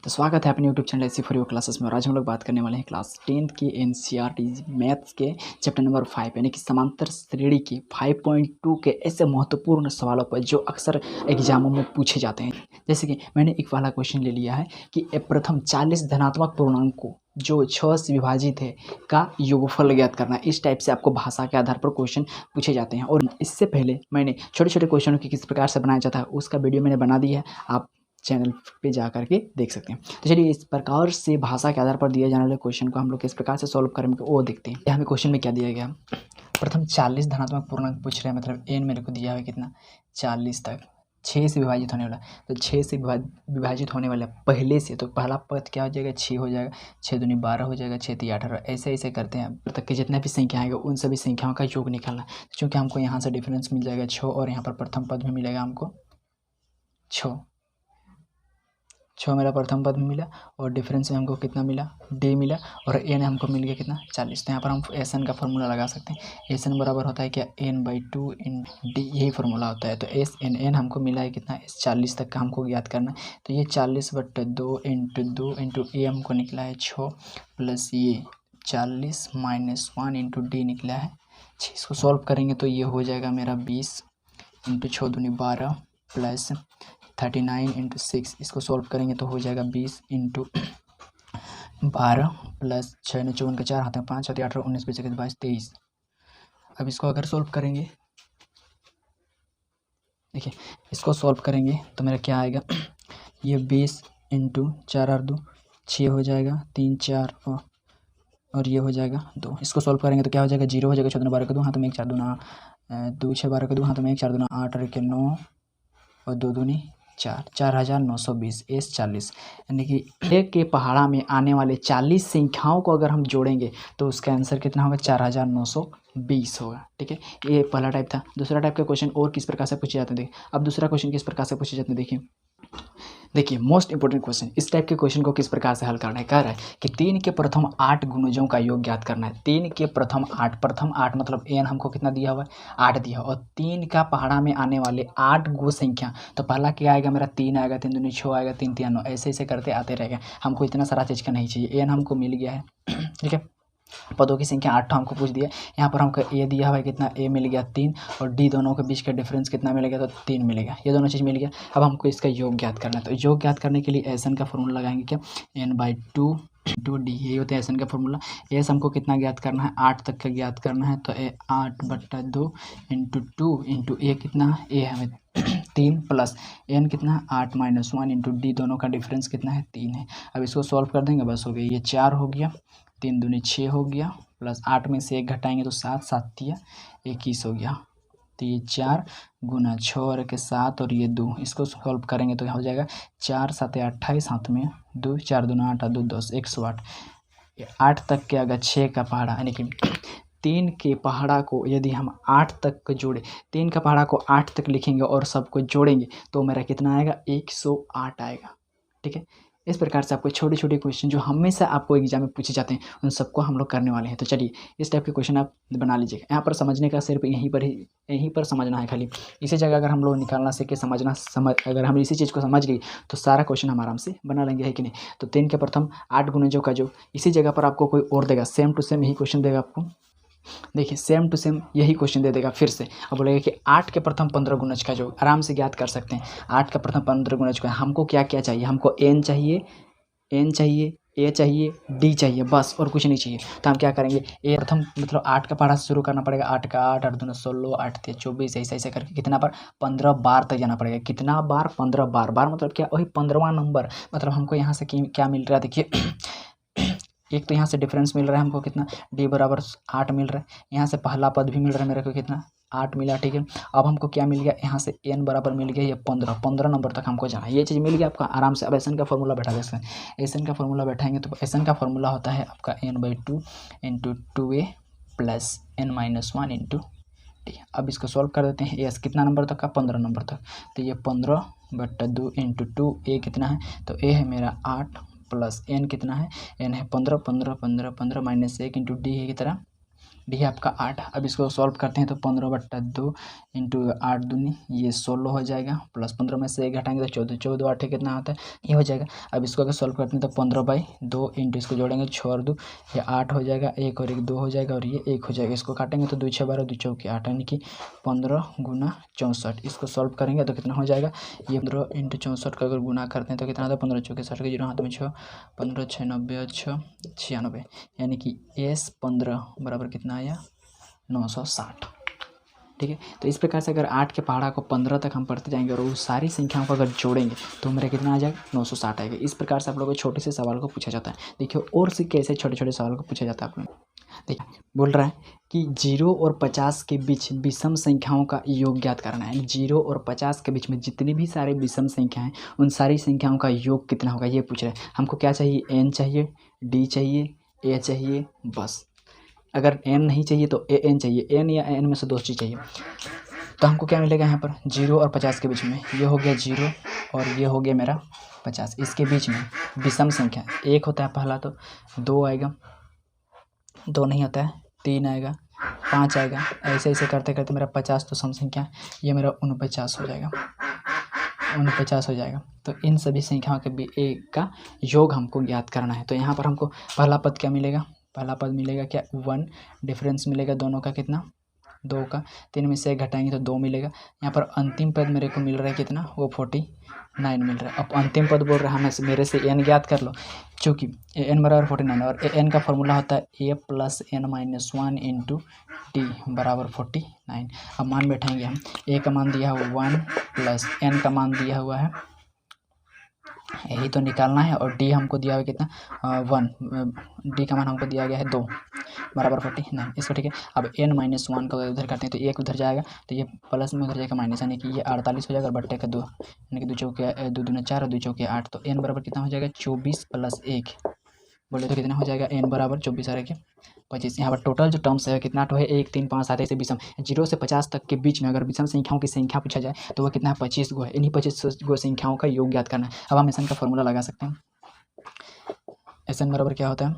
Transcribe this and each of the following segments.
तो स्वागत है अपने यूट्यूब चैनल ऐसी फॉर यू क्लासेस में। और आज हम लोग बात करने वाले हैं क्लास 10th की एनसीईआरटी मैथ्स के चैप्टर नंबर 5 यानी कि समांतर श्रेणी के 5.2 के ऐसे महत्वपूर्ण सवालों पर जो अक्सर एग्जामों में पूछे जाते हैं। जैसे कि मैंने एक वाला क्वेश्चन ले लिया है कि प्रथम 40 धनात्मक पूर्णांक को जो 6 से विभाजित है का योगफल ज्ञात करना। इस टाइप से आपको भाषा के आधार पर क्वेश्चन पूछे जाते हैं। और इससे पहले मैंने छोटे छोटे क्वेश्चनों की किस प्रकार से बनाया जाता है उसका वीडियो मैंने बना दिया है, आप चैनल पे जा करके देख सकते हैं। तो चलिए इस प्रकार से भाषा के आधार पर दिए जाने वाले क्वेश्चन को हम लोग किस प्रकार से सॉल्व करेंगे वो देखते हैं। यहाँ हमें क्वेश्चन में क्या दिया गया, प्रथम 40 धनात्मक पूर्णांक पूछ रहे हैं, मतलब एन मेरे को दिया है कितना 40 तक 6 से विभाजित होने वाला। तो 6 से विभाजित होने वाला पहले से, तो पहला पद क्या हो जाएगा 6 हो जाएगा, 6 दूनी 12 हो जाएगा, 6 तीन 18। ऐसे ऐसे करते हैं तक के जितने भी संख्या आएगा उन सभी संख्याओं का योग निकालना है। क्योंकि हमको यहाँ से डिफरेंस मिल जाएगा 6 और यहाँ पर प्रथम पद में मिलेगा हमको 6 मेरा प्रथम पद में मिला और डिफरेंस में हमको कितना मिला डी मिला और एन हमको मिल गया कितना 40। तो यहाँ पर हम एस एन का फॉर्मूला लगा सकते हैं। एस एन बराबर होता है क्या n/2 इन डी, यही फार्मूला होता है। तो एस एन एन हमको मिला है कितना 40 तक का हमको ज्ञात करना है। तो ये 40/2 × 2 × ए हमको निकला है 6 प्लस ये 40 - 1 × डी निकला है 6। इसको सॉल्व करेंगे तो ये हो जाएगा मेरा 20 × 6 दूनी 12 प्लस 39 × 6। इसको सॉल्व करेंगे तो हो जाएगा 20 × 12 प्लस 6 × 4 4 हाथ में 5 7 18 19 20 21 22 23। अब इसको अगर सॉल्व करेंगे, देखिए इसको सॉल्व करेंगे तो मेरा क्या आएगा, ये 20 × 4 और 2 6 हो जाएगा, 3 4 और ये हो जाएगा 2। इसको सॉल्व करेंगे तो क्या हो जाएगा 0 हो जाएगा। 14 12 को 2 हाथ में 1 4 दूना 2 6 12 को 2 हाथ में 1 4 दूना 8 और 1 9 और 2 दूनी 4 4920 एस 40। यानी कि एक के पहाड़ा में आने वाले 40 संख्याओं को अगर हम जोड़ेंगे तो उसका आंसर कितना होगा 4920 होगा। ठीक है, ये पहला टाइप था। दूसरा टाइप का क्वेश्चन और किस प्रकार से पूछे जाते हैं, देखिए अब दूसरा क्वेश्चन किस प्रकार से पूछे जाते हैं। देखिए मोस्ट इंपोर्टेंट क्वेश्चन, इस टाइप के क्वेश्चन को किस प्रकार से हल करना है। कह रहा है कि 3 के प्रथम 8 गुणजों का योग ज्ञात करना है। 3 के प्रथम 8 मतलब एन हमको कितना दिया हुआ है 8 दिया, और 3 का पहाड़ा में आने वाले 8 गो संख्या। तो पहला क्या आएगा मेरा 3 आएगा, 3 दूनी 6 आएगा, 3 3 9, ऐसे ऐसे करते आते रहेगा। हमको इतना सारा चीज़ का नहीं चाहिए, एन हमको मिल गया है। ठीक है, पदों की संख्या 8 हमको पूछ दिया। यहाँ पर हमको ए दिया हुआ है कितना, ए मिल गया 3 और डी दोनों के बीच का डिफरेंस कितना मिलेगा तो 3 मिलेगा। ये दोनों चीज़ मिल गया। अब हमको इसका योग ज्ञात करना है। तो योग ज्ञात करने के लिए एस एन का फॉर्मूला लगाएंगे क्या, n/2 × डी, यही होता है एस एन का फॉर्मूला। एस हमको कितना ज्ञात करना है 8 तक का ज्ञात करना है। तो 8/2 × 2 × ए कितना, ए हमें 3 प्लस एन कितना 8 - 1 × डी, दोनों का डिफरेंस कितना है 3 है। अब इसको सॉल्व कर देंगे, बस हो गया। ये 4 हो गया, 3 दूनी 6 हो गया, प्लस 8 में से 1 घटाएंगे तो 7 7 तिया 21 हो गया। तो ये 4 × 6 और के 7 और ये 2, इसको सॉल्व करेंगे तो हो जाएगा 4 7 28 हाथ में 2 4 दूना 8 2 10 108। 8 तक के अगर 6 का पहाड़ा यानी कि 3 के पहाड़ा को यदि हम 8 तक जोड़े, 3 का पहाड़ा को 8 तक लिखेंगे और सबको जोड़ेंगे तो मेरा कितना आएगा 108 आएगा। ठीक है, इस प्रकार से आपको छोटे छोटे क्वेश्चन जो हमेशा आपको एग्जाम में पूछे जाते हैं उन सबको हम लोग करने वाले हैं। तो चलिए इस टाइप के क्वेश्चन आप बना लीजिएगा। यहाँ पर समझने का सिर्फ यहीं पर समझना है खाली। इसी जगह अगर हम लोग निकालना सीखे अगर हम इसी चीज़ को समझ लिए तो सारा क्वेश्चन हम आराम से बना लेंगे, है कि नहीं। तो 3 के प्रथम 8 गुणजों का जो इसी जगह पर आपको कोई और देगा, सेम टू सेम यही क्वेश्चन देगा आपको। देखिए सेम टू सेम यही क्वेश्चन दे देगा फिर से। अब बोलेगा कि 8 के प्रथम 15 गुणज का जो आराम से ज्ञात कर सकते हैं। 8 का प्रथम 15 गुणज का हमको क्या क्या चाहिए, हमको n चाहिए, ए चाहिए, डी चाहिए, बस और कुछ नहीं चाहिए। तो हम क्या करेंगे, ए प्रथम मतलब 8 का पहाड़ा से शुरू करना पड़ेगा। 8 का 8 8 दूना 16 8 3 24 ऐसे ऐसे करके कितना बार 15 बार तक जाना पड़ेगा। कितना बार 15 बार। बार मतलब क्या, वही 15वां नंबर। मतलब हमको यहाँ से क्या मिल रहा है, देखिए एक तो यहाँ से डिफरेंस मिल रहा है हमको कितना, डी बराबर 8 मिल रहा है। यहाँ से पहला पद भी मिल रहा है मेरे को कितना 8 मिला। ठीक है, अब हमको क्या मिल गया, यहाँ से n बराबर मिल गया ये 15 नंबर तक हमको जाना है। ये चीज़ मिल गया आपका आराम से। अब एस एन का फॉर्मूला बैठा देते हैं। एस एन का फॉर्मूला बैठाएंगे तो एस एन का फॉर्मूला होता है आपका n/2 × 2a plus n - 1 × D. अब इसको सॉल्व कर देते हैं। एस कितना नंबर तक का 15 नंबर तक। तो ये 15/2 × 2 ए कितना है, तो ए है मेरा 8 प्लस एन कितना है, एन है 15 15 15 15 -1 × डी है की तरह डी है आपका 8। अब इसको सॉल्व करते हैं तो 15/2 इंटू 8 दूनी ये 16 हो जाएगा, प्लस 15 में से 1 घटाएंगे तो 14, 14 8 कितना होता है ये हो जाएगा। अब इसको अगर सॉल्व करते हैं तो 15/2 इंटू इसको जोड़ेंगे 6 और 2 ये 8 हो जाएगा, 1 और 1 2 हो जाएगा और ये 1 हो जाएगा। इसको काटेंगे तो 2 6 12 2 चौके 8 यानी कि 15 गुना 64। इसको सॉल्व करेंगे तो कितना हो जाएगा, ये 15 इंटू 64 का अगर गुना करते हैं तो कितना आता है 15 चौके 60 के 0 हाथ में 6, 15 6 90 और 6 96 यानी कि S15 बराबर कितना आया 960। ठीक है, तो इस प्रकार से अगर 8 के पहाड़ा को 15 तक हम पढ़ते जाएंगे और उस सारी संख्याओं को अगर जोड़ेंगे तो मेरा कितना आ जाएगा 960 आएगा। इस प्रकार से आप लोगों को छोटे से सवाल को पूछा जाता है। देखिए और से कैसे छोटे छोटे सवाल को पूछा जाता है आप लोग। देखिए बोल रहा है कि 0 और 50 के बीच विषम संख्याओं का योग ज्ञात करना है। 0 और 50 के बीच में जितनी भी सारे विषम संख्या हैं उन सारी संख्याओं का योग कितना होगा ये पूछ रहे हैं। हमको क्या चाहिए, n चाहिए, d चाहिए, a चाहिए, बस। अगर n नहीं चाहिए तो an चाहिए, n या n में से दो चीज़ चाहिए। तो हमको क्या मिलेगा यहाँ पर 0 और 50 के बीच में, ये हो गया 0 और ये हो गया मेरा 50। इसके बीच में विषम संख्या एक होता है पहला, तो 2 आएगा, 2 नहीं होता है 3 आएगा, 5 आएगा, ऐसे ऐसे करते करते मेरा 50 तो सम संख्या ये मेरा 49 हो जाएगा, 49 हो जाएगा। तो इन सभी संख्याओं के भी एक का योग हमको ज्ञात करना है। तो यहाँ पर हमको पहला पद क्या मिलेगा, पहला पद मिलेगा क्या 1, डिफरेंस मिलेगा दोनों का कितना 2 का, 3 में से 1 घटाएंगे तो 2 मिलेगा। यहाँ पर अंतिम पद मेरे को मिल रहा है कितना, वो 49 मिल रहा है। अब अंतिम पद बोल रहा है हमें मेरे से n ज्ञात कर लो, चूँकि n बराबर 49 और n का फॉर्मूला होता है a plus n minus 1 into T बराबर 49। अब मान बैठाएंगे हम, a का मान दिया हुआ 1 प्लस n का मान दिया हुआ है, यही तो निकालना है, और d हमको दिया हुआ कितना 1, d का मान हमको दिया गया है 2 बराबर 49। इसको ठीक है। अब n माइनस 1 का उधर करते हैं तो 1 उधर जाएगा तो ये प्लस में उधर जाएगा माइनस, यानी कि ये 48 हो जाएगा, बट्टे का 2 यानी कि 2 चौके 2 दूना 4 और 2 चौके 8। तो n बराबर कितना हो जाएगा 24 प्लस 1 बोले तो कितना हो जाएगा n बराबर 24 आ 25। यहाँ पर टोटल जो टर्म्स है कितना तो है 1 3 5 7 ऐसे विषम 0 से 50 तक के बीच में अगर विषम संख्याओं की संख्या पूछा जाए तो वह कितना है 25 गो है। इन्हीं 25 गो संख्याओं का योग ज्ञात करना है। अब हम एसन का फॉर्मूला लगा सकते हैं। एसन बराबर क्या होता है,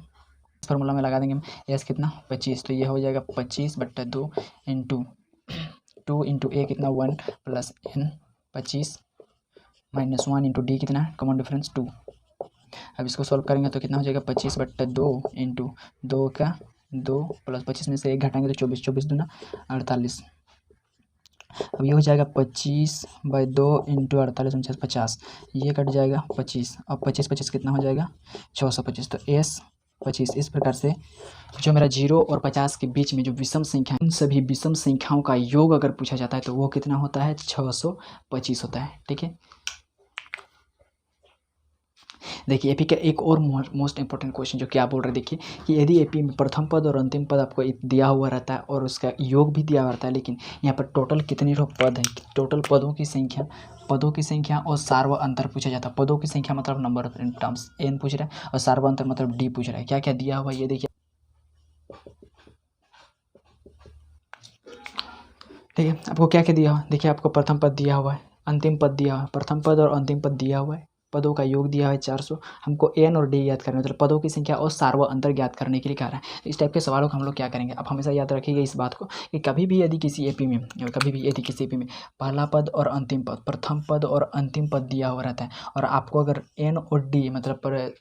इस फार्मूला में लगा देंगे हम एस कितना 25, तो ये हो जाएगा 25/2 इंटू 2 इंटू ए कितना 1 plus n 25 minus 1 into D कितना कॉमन डिफरेंस 2। अब इसको सॉल्व करेंगे तो कितना हो जाएगा 25/2 इंटू 2 का 2 प्लस 25 में से 1 घटाएंगे तो 24, 24 दूना 48। अब ये हो जाएगा 25/2 इंटू 48 49 50, ये कट जाएगा 25। अब 25 25 कितना हो जाएगा 625। तो एस 25। इस प्रकार से जो मेरा 0 और 50 के बीच में जो विषम संख्या उन सभी विषम संख्याओं का योग अगर पूछा जाता है तो वो कितना होता है 625 होता है। ठीक है, देखिए एपी का एक और मोस्ट इंपॉर्टेंट क्वेश्चन जो क्या बोल रहे हैं, देखिए कि यदि एपी में प्रथम पद और अंतिम पद आपको दिया हुआ रहता है और उसका योग भी दिया हुआ रहता है, लेकिन यहाँ पर टोटल कितने पद हैं, टोटल पदों की संख्या और सार्व अंतर पूछा जाता है। पदों की संख्या मतलब नंबर ऑफ टर्म्स n पूछ रहा है और सार्व अंतर मतलब d पूछ रहा है। क्या क्या दिया हुआ ये देखिए, ठीक है। आपको क्या क्या दिया हुआ, देखिए आपको प्रथम पद दिया हुआ है, अंतिम पद दिया हुआ है, प्रथम पद और अंतिम पद दिया हुआ है, पदों का योग दिया है 400। हमको n और d याद करना है, मतलब पदों की संख्या और सार्व अंतर ज्ञात करने के लिए कह रहा है। इस टाइप के सवालों को हम लोग क्या करेंगे, अब हमेशा याद रखिएगा इस बात को कि कभी भी यदि किसी एपी में पहला पद और अंतिम पद, प्रथम पद और अंतिम पद दिया हुआ रहता है और आपको अगर n और d मतलब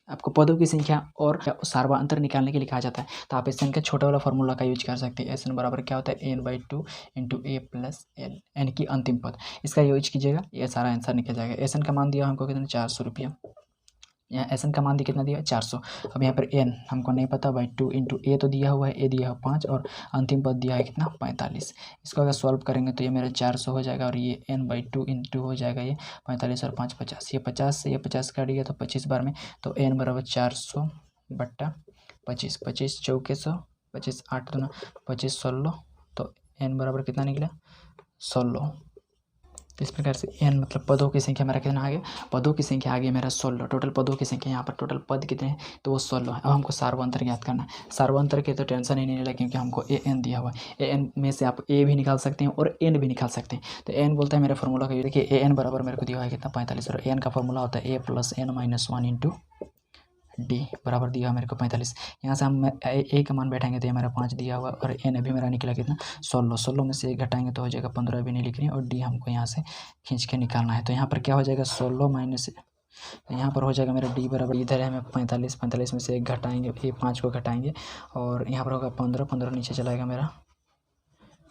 आपको पदों की संख्या और सार्व अंतर निकालने के लिए कहा जाता है तो आप एन का छोटा वाला फॉर्मूला का यूज कर सकते हैं। एन बराबर क्या होता है n/2 इंटू ए प्लस एन की अंतिम पद, इसका यूज कीजिएगा, ये सारा आंसर निकल जाएगा। एन का मान दिया हमको कितना 400 रुपया, यहाँ एन का मान कितना दिया 400। अब यहाँ पर n हमको नहीं पता, 2 इंटू ए तो दिया हुआ है, ए दिया हुआ 5 और अंतिम पद दिया है कितना 45। इसको अगर सॉल्व करेंगे तो ये मेरा 400 हो जाएगा और ये n/2 इंटू हो जाएगा ये 45 और 5 50, ये 50 से ये 50 काट गया तो 25 बार में, तो n बराबर 400/25, 25 चौके 100, 25 8 दूना 25 16, तो n बराबर कितना निकला 16। इस प्रकार से n मतलब पदों की संख्या मेरा कितना आ गया, पदों की संख्या आ गई मेरा 16। टोटल पदों की संख्या यहाँ पर टोटल पद कितने हैं तो वो 16 है। अब हमको सार्वंतर ज्ञात करना है। सार्वंतर के तो टेंशन ही नहीं लेगा क्योंकि हमको an दिया हुआ है। an में से आप a भी निकाल सकते हैं और n भी निकाल सकते हैं। तो n बोलता है मेरे फॉर्मूला का, देखिए an बराबर मेरे को दिया हुआ है कितना 45 और n का फॉर्मूला होता है a plus n minus 1 into D बराबर दिया मेरे को 45। यहाँ से हम ए का मान बैठाएंगे तो ये मेरा 5 दिया हुआ और एन अभी मेरा निकला कितना 16 में से 1 घटाएंगे तो हो जाएगा 15 अभी नहीं लिख रही है और डी हमको यहाँ से खींच के निकालना है। तो यहाँ पर क्या हो जाएगा 16 माइनस, यहाँ पर हो जाएगा मेरा डी बराबर इधर है हमें 45 में से 1 घटाएंगे, ये 5 को घटाएंगे और यहाँ पर होगा 15 नीचे चलाएगा मेरा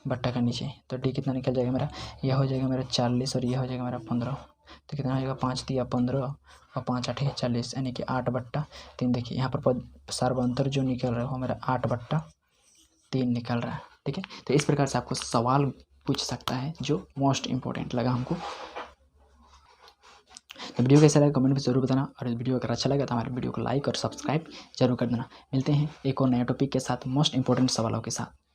बट्टा का नीचे, तो डी कितना निकल जाएगा मेरा, यह हो जाएगा मेरा 40 और यह हो जाएगा मेरा 15। तो कितना हो जाएगा 5 दिया 15 और 5 8 40 यानी कि 8/3। देखिए यहाँ पर सार्वंतर जो निकल रहा है वो मेरा 8/3 निकल रहा है। ठीक है, तो इस प्रकार से आपको सवाल पूछ सकता है जो मोस्ट इम्पोर्टेंट लगा हमको। तो वीडियो कैसा लगा कमेंट में जरूर बताना, और वीडियो अगर अच्छा लगा तो हमारे वीडियो को लाइक और सब्सक्राइब जरूर कर देना। मिलते हैं एक और नए टॉपिक के साथ मोस्ट इंपॉर्टेंट सवालों के साथ।